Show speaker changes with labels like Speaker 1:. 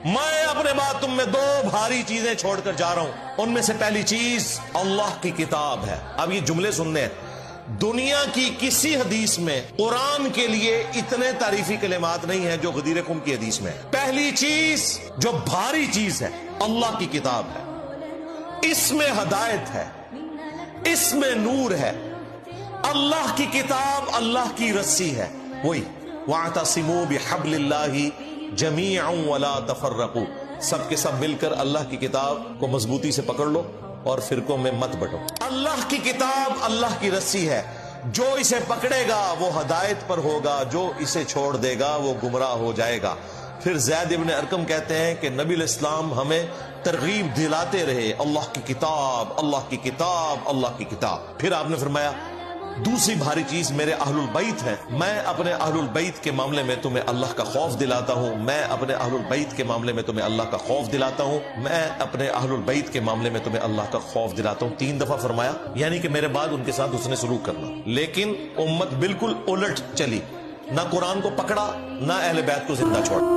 Speaker 1: میں اپنے بعد تم میں دو بھاری چیزیں چھوڑ کر جا رہا ہوں، ان میں سے پہلی چیز اللہ کی کتاب ہے۔ اب یہ جملے سننے ہیں، دنیا کی کسی حدیث میں قرآن کے لیے اتنے تعریفی کلمات نہیں ہیں جو غدیر خم کی حدیث میں ہے۔ پہلی چیز جو بھاری چیز ہے اللہ کی کتاب ہے، اس میں ہدایت ہے، اس میں نور ہے۔ اللہ کی کتاب اللہ کی رسی ہے، وہی وَاعْتَصِمُوا بِحَبْلِ اللَّهِ جَمِيعًا وَلَا تَفَرَّقُوا، سب کے سب مل کر اللہ کی کتاب کو مضبوطی سے پکڑ لو اور فرقوں میں مت بٹو۔ اللہ کی کتاب اللہ کی رسی ہے، جو اسے پکڑے گا وہ ہدایت پر ہوگا، جو اسے چھوڑ دے گا وہ گمراہ ہو جائے گا۔ پھر زید ابن ارقم کہتے ہیں کہ نبی علیہ السلام ہمیں ترغیب دلاتے رہے، اللہ کی کتاب، اللہ کی کتاب، اللہ کی کتاب۔ پھر آپ نے فرمایا دوسری بھاری چیز میرے اہل البیت ہیں، میں اپنے اہل البیت کے معاملے میں تمہیں اللہ کا خوف دلاتا ہوں، میں اپنے اہل البیت کے معاملے میں تمہیں اللہ کا خوف دلاتا ہوں، میں اپنے اہل البیت کے معاملے میں تمہیں اللہ کا خوف دلاتا ہوں۔ 3 دفعہ فرمایا، یعنی کہ میرے بعد ان کے ساتھ اس نے سلوک کرنا۔ لیکن امت بالکل الٹ چلی، نہ قرآن کو پکڑا، نہ اہل بیت کو زندہ چھوڑا۔